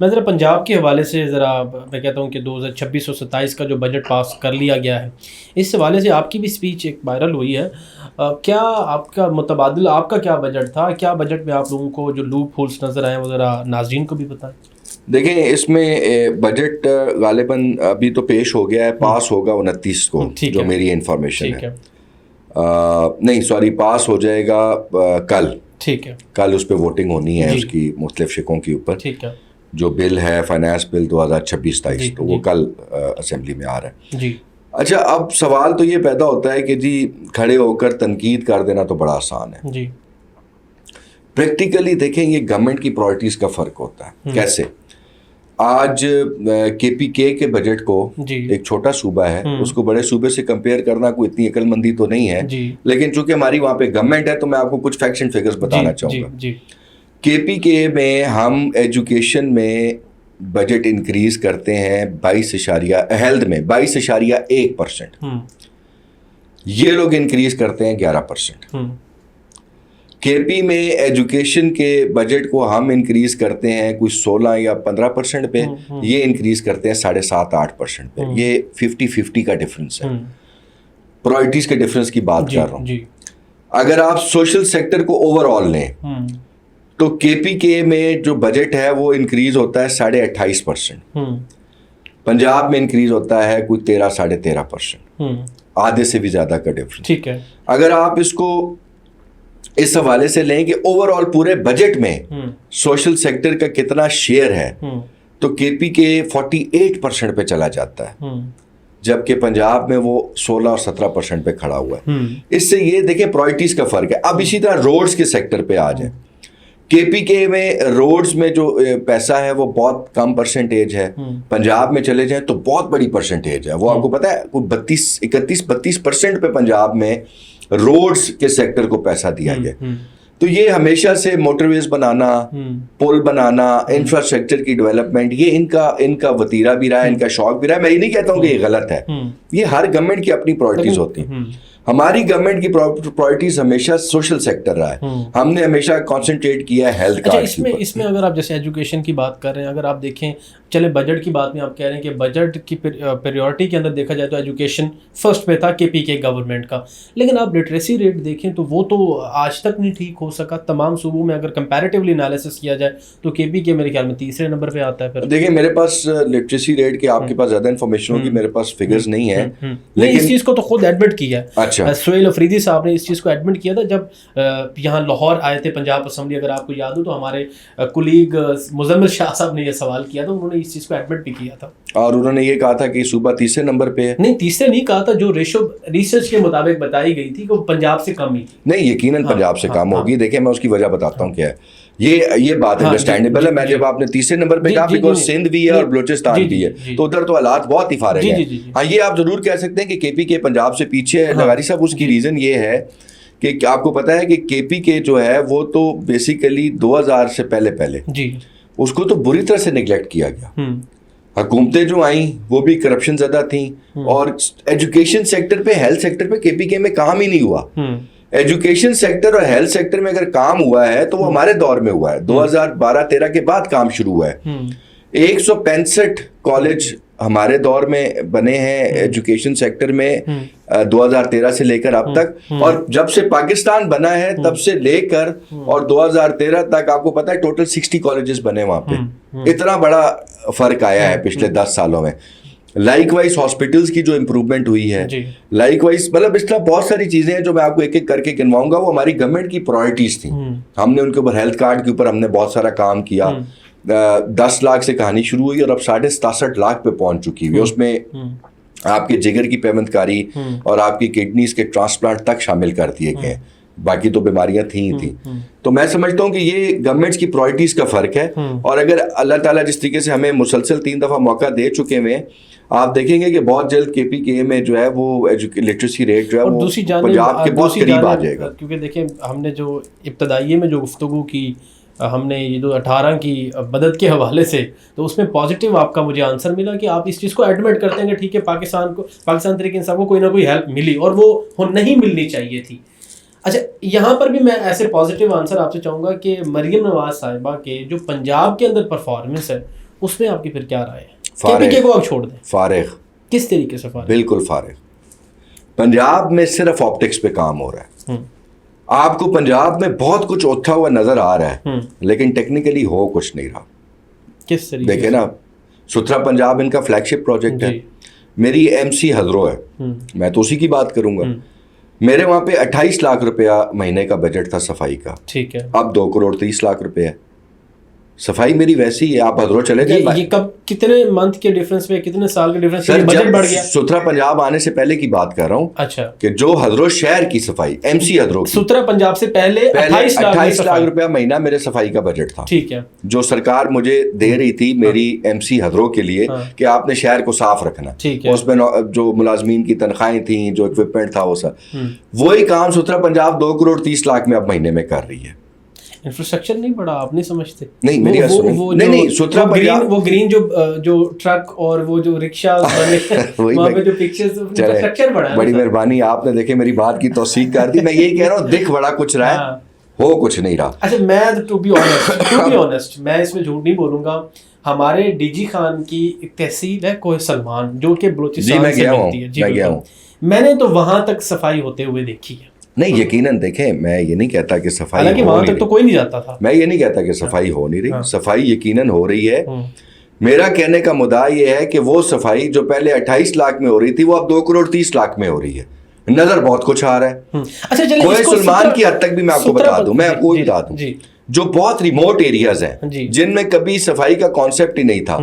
میں ذرا پنجاب کے حوالے سے ذرا میں کہتا ہوں کہ 2026 اور 27 کا جو بجٹ پاس کر لیا گیا ہے، اس حوالے سے آپ کی بھی اسپیچ ایک وائرل ہوئی ہے. کیا آپ کا متبادل آپ کا کیا بجٹ تھا؟ کیا بجٹ میں آپ لوگوں کو جو لوپ ہولس نظر آئے وہ ذرا ناظرین کو بھی بتائیں. دیکھیں اس میں بجٹ غالباً ابھی تو پیش ہو گیا ہے، پاس ہوگا 29 کو جو میری انفارمیشن ہے. نہیں سوری، پاس ہو جائے گا کل. ٹھیک ہے، کل اس پہ ووٹنگ ہونی ہے اس کی مختلف شقوں کے اوپر. ٹھیک ہے، جو بل ہے فائنانس بل 2026-23 تو وہ کل اسمبلی میں آ رہا ہے. جی اچھا، اب سوال تو یہ پیدا ہوتا ہے کہ جی کھڑے ہو کر تنقید کر دینا تو بڑا آسان ہے. جی پریکٹیکلی دیکھیں یہ گورنمنٹ کی پرائرٹیز کا فرق ہوتا ہے. کیسے؟ آج کے پی کے بجٹ کو ایک چھوٹا صوبہ ہے، اس کو بڑے صوبے سے کمپیئر کرنا کوئی اتنی عقل مندی تو نہیں ہے، لیکن چونکہ ہماری وہاں پہ گورنمنٹ ہے تو میں آپ کو کچھ فیکٹس اینڈ فگرز بتانا چاہوں گا. کے پی کے میں ہم ایجوکیشن میں بجٹ انکریز کرتے ہیں 22 ہیلتھ میں 22.1%. یہ لوگ انکریز کرتے ہیں 11%. کے پی میں ایجوکیشن کے بجٹ کو ہم انکریز کرتے ہیں کوئی 16 یا 15% پہ، یہ انکریز کرتے ہیں 7.5-8% پہ. یہ 50-50 کا ڈفرنس ہے. پرائرٹیز کے ڈفرنس کی بات کر رہا ہوں. اگر آپ سوشل سیکٹر کو اوور آل لیں تو کے پی کے میں جو بجٹ ہے وہ انکریز ہوتا ہے 28.5%. پنجاب میں انکریز ہوتا ہے کوئی 13-13.5%. آدھے سے بھی زیادہ کا ڈفرنس. ٹھیک ہے، اگر آپ اس کو اس حوالے سے لیں کہ اوور آل پورے بجٹ میں سوشل سیکٹر کا کتنا شیئر ہے تو کے پی کے 48% پہ چلا جاتا ہے، جبکہ پنجاب میں وہ 16 اور 17% پہ کھڑا ہوا ہے. اس سے یہ دیکھیں پرائرٹیز کا فرق ہے. اب اسی طرح روڈز کے سیکٹر پہ آ جائیں. کے پی کے میں روڈز میں جو پیسہ ہے وہ بہت کم پرسنٹیج ہے. پنجاب میں چلے جائیں تو بہت بڑی پرسنٹیج ہے. وہ آپ کو پتا ہے کوئی 31-32% پہ پنجاب میں روڈز کے سیکٹر کو پیسہ دیا گیا. تو یہ ہمیشہ سے موٹر ویز بنانا، پل بنانا، انفراسٹرکچر کی ڈیولپمنٹ، یہ ان کا وتیرہ بھی رہا ہے، ان کا شوق بھی رہا ہے. میں یہ نہیں کہتا ہوں کہ یہ غلط ہے، یہ ہر گورنمنٹ کی اپنی پرائرٹیز ہوتی ہیں. ہماری گورنمنٹ کی پرائرٹیز ہمیشہ سوشل سیکٹر رہا ہے. ہم نے ہمیشہ کانسنٹریٹ کیا ہے ہیلتھ کارڈ کے اوپر. اس میں اگر آپ جیسے ایجوکیشن کی بات کر رہے ہیں، اگر آپ دیکھیں چلے بجٹ کی بات میں آپ کہہ رہے ہیں کہ بجٹ کی پریورٹی کے اندر دیکھا جائے تو ایجوکیشن فرسٹ پہ تھا کے پی کے گورنمنٹ کا، لیکن آپ لٹریسی ریٹ دیکھیں تو وہ تو آج تک نہیں ٹھیک ہو سکا. تمام صوبوں میں اگر کمپیریٹیولی انالیسس کیا جائے تو کے پی کے میرے خیال میں تیسرے نمبر پہ آتا ہے. پھر دیکھیں میرے پاس لٹریسی ریٹ کے آپ کے پاس زیادہ انفارمیشن ہوگی، میرے پاس فگرز نہیں ہیں، لیکن اس چیز کو تو خود ایڈمٹ کیا ہے. اچھا، سہیل افریدی صاحب نے اس چیز کو ایڈمٹ کیا تھا جب یہاں لاہور آئے تھے پنجاب اسمبلی، اگر آپ کو یاد ہو تو ہمارے کولیگ مزمل شاہ صاحب نے یہ سوال کیا تھا، انہوں نے اس چیز کو ایڈمٹ بھی کیا تھا اور انہوں نے یہ کہا تھا کہ صوبہ تیسرے نمبر پہ ہے. نہیں تیسرے نہیں کہا تھا، جو ریشو ریسرچ کے مطابق بتائی گئی تھی کہ وہ پنجاب سے کم ہی تھی. نہیں یقیناً پنجاب سے کم ہوگی. دیکھیں میں اس کی وجہ بتاتا ہوں کیا ہے. یہ بات انڈرسٹینڈیبل ہے. میں جب آپ نے تیسرے نمبر پہ کہا بیکاز سندھ بھی ہے اور بلوچستان بھی ہے تو ادھر تو حالات بہت ہی فارغ ہیں. ہاں یہ آپ ضرور کہہ سکتے ہیں کہ کے پی کے پنجاب سے پیچھے ہے. لغاری صاحب اس کی ریزن یہ ہے کہ آپ کو پتا ہے کہ کے پی کے جو ہے وہ تو بیسیکلی 2000 سے پہلے اس کو تو بری طرح سے نگلیکٹ کیا گیا. حکومتیں جو آئیں وہ بھی کرپشن زدہ تھیں اور ایجوکیشن سیکٹر پہ ہیلتھ سیکٹر پہ کے پی کے میں کام ہی نہیں ہوا. ایجوکیشن سیکٹر اور ہیلتھ سیکٹر میں اگر کام ہوا ہے تو وہ ہمارے دور میں ہوا ہے. 2012-13 کے بعد کام شروع ہوا ہے. 165 کالج ہمارے دور میں بنے ہیں ایجوکیشن سیکٹر میں 2013 سے لے کر اب تک، اور جب سے پاکستان بنا ہے تب سے لے کر اور 2013 تک آپ کو پتا ہے ٹوٹل 60 کالجز بنے وہاں پہ. اتنا بڑا فرق آیا ہے پچھلے 10 سالوں میں. لائک وائز ہاسپٹلس کی جو امپروومنٹ ہوئی ہے، لائک وائز مطلب اس طرح بہت ساری چیزیں ہیں جو میں آپ کو ایک ایک کر کے گنواؤں گا. وہ ہماری گورنمنٹ کی پرائرٹیز تھیں. ہم نے ان کے اوپر ہیلتھ کارڈ کے اوپر ہم نے بہت سارا کام کیا. 10 لاکھ سے کہانی شروع ہوئی اور اب 67.5 لاکھ پہ پہنچ چکی ہوئی. اس میں آپ کے جگر کی پیوند کاری اور آپ کی کڈنیز کے ٹرانسپلانٹ تک شامل کر دیے گئے. باقی تو بیماریاں تھیں ہی تھیں. تو میں سمجھتا ہوں کہ یہ گورنمنٹس کی پرائرٹیز کا فرق ہے. اور اگر اللہ تعالیٰ جس طریقے سے ہمیں مسلسل 3 دفعہ موقع دے چکے ہوئے ہیں، آپ دیکھیں گے کہ بہت جلد کے پی کے میں جو ہے وہ لٹریسی ریٹ جو ہے وہ پنجاب کے بہت قریب آ جائے گا. کیونکہ دیکھیں ہم نے جو ابتدائیے میں جو گفتگو کی ہم نے یہ جو 18 کی مدد کے حوالے سے، تو اس میں پازیٹیو آپ کا مجھے آنسر ملا کہ آپ اس چیز کو ایڈمٹ کرتے ہیں کہ ٹھیک ہے پاکستان تحریک انصاف کو کوئی نہ کوئی ہیلپ ملی اور وہ نہیں ملنی چاہیے تھی. اچھا یہاں پر بھی میں ایسے پازیٹیو آنسر آپ سے چاہوں گا کہ مریم نواز صاحبہ کے جو پنجاب کے اندر پرفارمنس ہے اس میں آپ کی پھر کیا رائے ہے؟ KPK کو آپ چھوڑ دیں. فارغ. کس طریقے سے فارغ؟ بالکل فارغ. پنجاب میں صرف آپٹکس پہ کام ہو رہا ہے. آپ کو پنجاب میں بہت کچھ اوتھا ہوا نظر آ رہا ہے لیکن ٹیکنیکلی ہو کچھ نہیں رہا. کس طریقے؟ دیکھیں نا, ستھرا پنجاب ان کا فلیگ شپ پروجیکٹ ہے. میری MC ہدرو ہے, میں تو اسی کی بات کروں گا. میرے وہاں پہ 28 لاکھ روپیہ مہینے کا بجٹ تھا صفائی کا. ٹھیک ہے. اب 2 کروڑ 30 لاکھ روپے ہے. صفائی میری ویسی ہے, آپ ہدرو چلے جائیں. یہ کب کتنے منتھ کے ڈیفرنس میں, کتنے سال کے ڈیفرنس میں بجٹ بڑھ گیا؟ ستھرا پنجاب آنے سے پہلے کی بات کر رہا ہوں. اچھا. کہ جو ہدرو شہر کی صفائی MC ہدرو کی, ستھرا پنجاب سے پہلے 28 لاکھ روپیہ مہینہ میرے صفائی کا بجٹ تھا. ٹھیک ہے. جو سرکار مجھے دے رہی تھی میری MC ہدرو کے لیے کہ آپ نے شہر کو صاف رکھنا. اس میں جو ملازمین کی تنخواہیں تھیں, جو اکوپمنٹ تھا, وہ سب وہی کام ستھرا پنجاب 2 کروڑ 30 لاکھ میں اب مہینے میں کر رہی ہے. انفراسٹرکچر نہیں بڑا, آپ نہیں سمجھتے؟ نہیں میری نہیں ستھرا پنجاب, وہ گرین جو ٹرک اور وہ جو رکشا وہاں پہ جو پکچرز, انفراسٹرکچر بڑا ہے. بڑی مہربانی, آپ نے دیکھے میری بات کی توثیق کر دی. میں یہی کہہ رہا ہوں دکھ بڑا کچھ رہا ہے, ہو کچھ نہیں رہا. اچھا میں ٹو بی آنیسٹ میں اس میں جھوٹ نہیں بولوں گا, ہمارے DG خان کی ایک تحصیل ہے کوہ سلمان جو کہ بلوچستان سے ملتی ہے. میں گیا ہوں, میں نے تو وہاں تک صفائی ہوتے ہوئے دیکھی ہے. نہیں یقیناً دیکھیں, میں یہ نہیں کہتا کہ صفائی حالانکہ وہاں تک تو کوئی نہیں جاتا تھا. میں یہ نہیں کہتا کہ صفائی ہو نہیں رہی, صفائی یقیناً ہو رہی ہے. میرا کہنے کا مدعا یہ ہے کہ وہ صفائی جو پہلے 28 لاکھ میں ہو رہی تھی وہ اب 2 کروڑ 30 لاکھ میں ہو رہی ہے. نظر بہت کچھ آ رہا ہے. اچھا چلیے, کوہ سلمان کی حد تک بھی میں آپ کو بتا دوں, میں آپ کو بتا دوں, جو بہت ریموٹ ایریاز ہیں جن میں کبھی صفائی کا کانسیپٹ ہی نہیں تھا,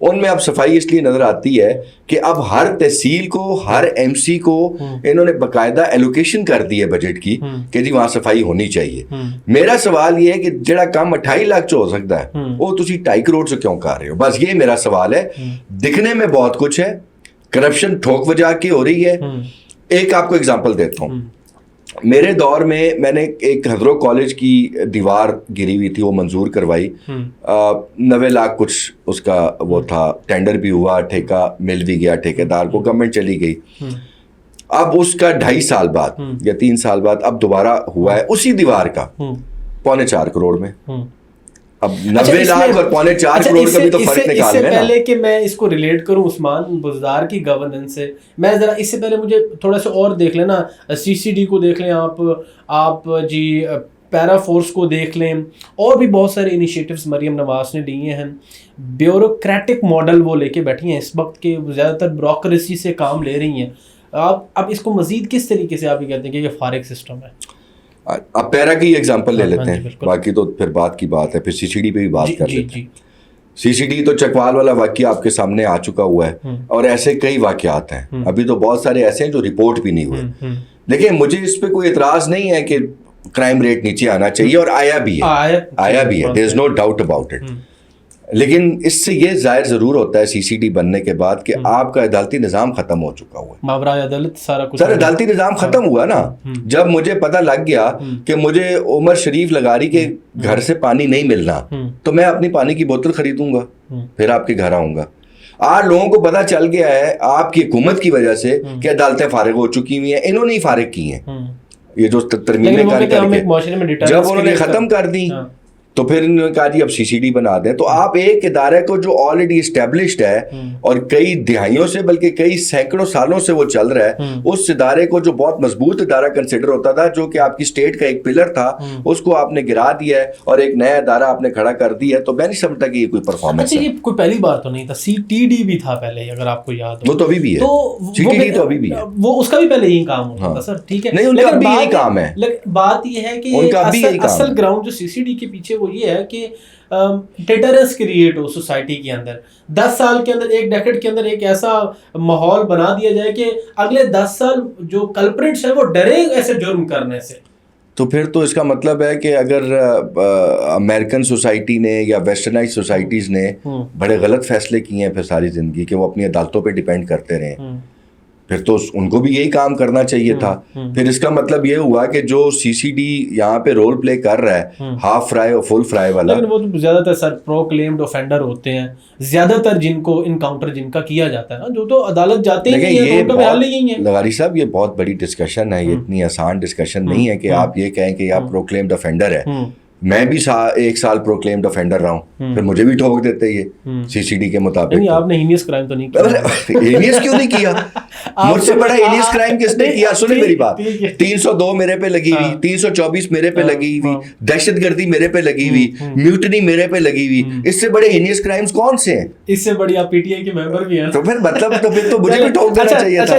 ان میں اب صفائی اس لیے نظر آتی ہے کہ اب ہر تحصیل کو, ہر MC کو انہوں نے باقاعدہ ایلوکیشن کر دی ہے بجٹ کی کہ جی وہاں صفائی ہونی چاہیے. میرا سوال یہ ہے کہ جڑا کام 28 لاکھ چ ہو سکتا ہے وہ تسی 2.5 کروڑ سے کیوں کر رہے ہو؟ بس یہ میرا سوال ہے. دکھنے میں بہت کچھ ہے, کرپشن ٹھوک وجا کے ہو رہی ہے. ایک آپ کو اگزامپل دیتا ہوں. میرے دور میں میں نے ایک ہدرو کالج کی دیوار گری ہوئی تھی, وہ منظور کروائی. 90 لاکھ کچھ اس کا وہ تھا, ٹینڈر بھی ہوا, ٹھیکہ مل بھی گیا ٹھیکیدار کو, گورنمنٹ چلی گئی. اب اس کا 2.5 سال بعد یا 3 سال بعد اب دوبارہ ہوا ہے اسی دیوار کا 3.25 کروڑ میں. اب 90 لاکھ اور 4.25 کروڑ کا بھی تو فرق نکال اس سے پہلے کہ میں اس کو ریلیٹ کروں عثمان بزدار کی گورننس سے, میں ذرا اس سے پہلے مجھے تھوڑا سا اور دیکھ لینا. CCD کو دیکھ لیں آپ جی, پیرا فورس کو دیکھ لیں, اور بھی بہت سارے انیشیٹوز مریم نواز نے لیے ہیں. بیوروکریٹک ماڈل وہ لے کے بیٹھی ہیں اس وقت کے, زیادہ تر بیوروکریسی سے کام لے رہی ہیں. آپ اب اس کو مزید کس طریقے سے آپ یہ کہتے ہیں کہ یہ فارغ سسٹم ہے؟ اب پیرا کی ایگزامپل لے لیتے ہیں, باقی تو پھر بات کی بات ہے, پھر CCD پہ بھی بات کر لیتے ہیں. CCD تو چکوال والا واقعہ آپ کے سامنے آ چکا ہوا ہے, اور ایسے کئی واقعات ہیں. ابھی تو بہت سارے ایسے ہیں جو رپورٹ بھی نہیں ہوئے. دیکھیں مجھے اس پہ کوئی اعتراض نہیں ہے کہ کرائم ریٹ نیچے آنا چاہیے, اور آیا بھی ہے, there is no doubt about it. لیکن اس سے یہ ظاہر ضرور ہوتا ہے CCD بننے کے بعد کہ آپ کا عدالتی نظام ختم ہو چکا ہوا ہے. ماورائے عدالت سارا کچھ, سر عدالتی نظام ختم ہوا نا. جب مجھے پتہ لگ گیا کہ مجھے عمر شریف لغاری کے گھر سے پانی نہیں ملنا, تو میں اپنی پانی کی بوتل خریدوں گا, پھر آپ کے گھر آؤں گا. آج لوگوں کو پتہ چل گیا ہے آپ کی حکومت کی وجہ سے کہ عدالتیں فارغ ہو چکی ہوئی ہیں. انہوں نے ہی فارغ کی ہیں یہ جو ترمیمیں کر کے, جب انہوں نے ختم کر دی تو پھر انہوں نے کہا جی اب CCD بنا دیں. تو آپ ایک ادارے کو جو آلریڈی اسٹیبلشڈ ہے اور کئی دہائیوں سے بلکہ کئی سینکڑوں سالوں سے وہ چل رہا ہے, اس ادارے کو جو بہت مضبوط ادارہ کنسیڈر ہوتا تھا, جو کہ آپ کی اسٹیٹ کا ایک پلر تھا, اس کو آپ نے گرا دیا ہے اور ایک نیا ادارہ آپ نے کھڑا کر دیا ہے. تو میں نہیں سمجھتا کہ یہ کوئی پرفارمنس ہے. یہ کوئی پہلی بار تو نہیں تھا, CTD بھی تھا پہلے, اگر آپ کو یاد ہو. وہ تو ابھی بھی ہے, CTD تو ابھی بھی ہے, وہ اس کا بھی پہلے یہی کام ہوتا تھا سر. ٹھیک ہے, نہیں ان کا بھی یہی کام ہے. بات یہ ہے کہ اصل گراؤنڈ جو CCD کے پیچھے وہ یہ ہے کہ ڈیٹرنس کریٹ ہو سوسائٹی کے اندر. 10 سال کے اندر, ایک ڈیکیڈ کے اندر ایک ایسا ماحول بنا دیا جائے کہ اگلے 10 سال جو کلپریٹس ہیں وہ ڈریں ایسے جرم کرنے سے. تو پھر تو اس کا مطلب ہے کہ اگر امریکن سوسائٹی نے یا ویسٹرنائز سوسائٹیز نے بڑے غلط فیصلے کیے ہیں پھر ساری زندگی کہ وہ اپنی عدالتوں پہ ڈیپینڈ کرتے رہے, پھر تو ان کو بھی یہی کام کرنا چاہیے تھا. پھر اس کا مطلب یہ ہوا کہ جو CCD یہاں پہ رول پلے کر رہا ہے ہاف فرائی اور فل فرائی والا, لیکن وہ تو زیادہ تر سر پروکلیمڈ آفینڈر ہوتے ہیں, زیادہ تر جن کو انکاؤنٹر جن کا کیا جاتا ہے نا, جو تو عدالت جاتے ہی ہیں. لغاری صاحب یہ بہت بڑی ڈسکشن ہے, یہ اتنی آسان ڈسکشن نہیں ہے کہ آپ یہ کہیں کہ آپ پروکلیمڈ آفینڈر ہے. میں بھی 1 سال پروکلیمڈ آفینڈر رہا ہوں, پھر مجھے بھی ٹھوک دیتے یہ سی سی ڈی کے مطابق. نہیں آپ نے ہینیس کرائم تو نہیں کیا. ہینیس کیوں نہیں کیا؟ مجھ سے بڑا ہینیس کرائم کس نے کیا؟ سنیں میری بات, 302 میرے پہ لگی ہوئی, 324 میرے پہ لگی ہوئی, دہشت گردی میرے پہ لگی ہوئی, میوٹنی میرے پہ لگی ہوئی, اس سے بڑے ہینیس کرائمز کون سے ہیں؟ اس سے بڑی آپ پی ٹی آئی کے ممبر بھی ہیں, تو پھر مطلب تو پھر تو مجھے بھی ٹھوک دینا چاہیے تھا.